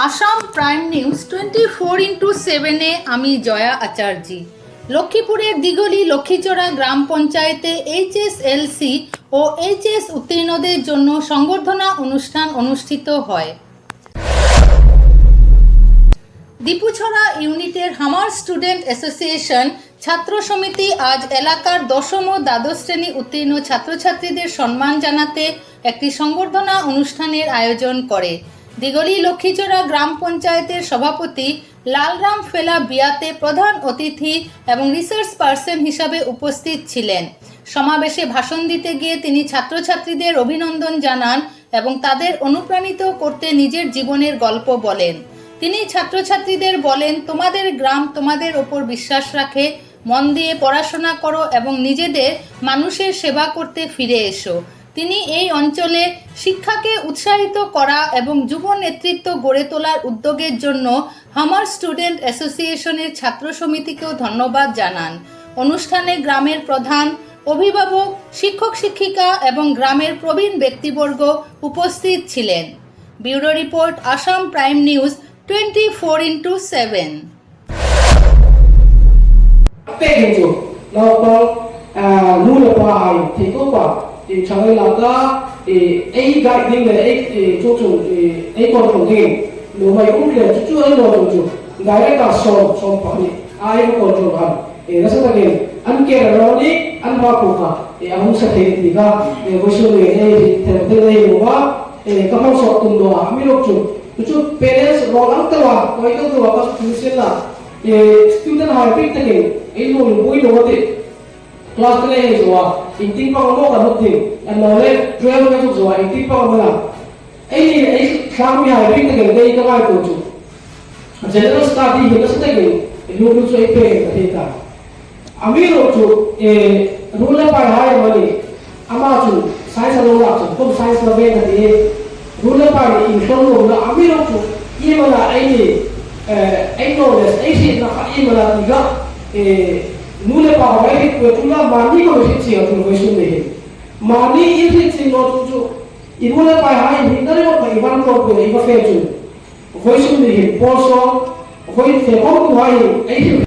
Assam prime news 24x7-এ আমি জয়া আচার্যি। লক্ষ্মীপুরের দিগলি লক্ষ্মীচড়া গ্রাম পঞ্চায়েতে এইচএসএলসি ও এইচএস উত্তীর্ণদের জন্য সংবর্ধনা অনুষ্ঠান অনুষ্ঠিত হয়। দীপুছড়া ইউনিটের হামার স্টুডেন্ট অ্যাসোসিয়েশন ছাত্র সমিতি আজ এলাকার দশম ও দ্বাদশ শ্রেণী উত্তীর্ণ ছাত্রছাত্রীদের সম্মান জানাতে একটি সংবর্ধনা অনুষ্ঠানের আয়োজন করে। দিগলি লক্ষ্মীচড়া গ্রাম পঞ্চায়েতের সভাপতি লালরাম ফেলা বিয়াতে প্রধান অতিথি এবং রিসার্চ পার্সন হিসাবে উপস্থিত ছিলেন। সমাবেশে ভাষণ দিতে গিয়ে তিনি ছাত্রছাত্রীদের অভিনন্দন জানান এবং তাদের অনুপ্রাণিত করতে নিজের জীবনের গল্প বলেন। তিনি ছাত্রছাত্রীদের বলেন, তোমাদের গ্রাম তোমাদের ওপর বিশ্বাস রাখে, মন দিয়ে পড়াশোনা করো এবং নিজেদের মানুষের সেবা করতে ফিরে এসো। তিনি এই অঞ্চলে শিক্ষাকে উৎসাহিত করা এবং যুব নেতৃত্ব গড়ে তোলার উদ্যোগের জন্য হামার স্টুডেন্ট অ্যাসোসিয়েশনের ছাত্র সমিতিকেও ধন্যবাদ জানান। অনুষ্ঠানে গ্রামের প্রধান, অভিভাবক, শিক্ষক শিক্ষিকা এবং গ্রামের প্রবীণ ব্যক্তিবর্গ উপস্থিত ছিলেন। Bureau report, Assam prime news 24x7। chẳng là ấy gạch nhưng mà ấy chỗ chủ ấy còn chủ gì nếu mà cũng là chú ấy còn chủ gái ấy cả sồn sồn phải ai cũng còn chủ hẳn nó sẽ là gì ăn kia là nó đi ăn hoa củ cả ăn không sẽ thấy gì cả với số người ấy thì theo thế này đúng không các con sọt cùng đồ ăn mới được chủ parents lo lắng tới là coi cái đồ các thứ sẽ là student high pick thế này ấy luôn vui đồ thế class cái này rồi in tin bằng mô cả một tiếng anh nói lên 12 cái chục rồi in tin bằng mô là ấy sáng ngày biết cái đây các bạn tổ chức general study hiện nó sẽ cái lúc lúc chơi về cái gì ami rồi chủ rule bài hai mà đi ama chủ science là lo chủ không science là về cái gì rule bài in con luôn là ami rồi chủ ý mà là ấy nói là ấy gì là ý mà là gì đó nule pa hawai tula mani ko hit chi atul voisun de mani if hit chi not ju inule pa hai hindare mo pa iban ko ko iba fe ju voisun de porso hoi fe ko hai ei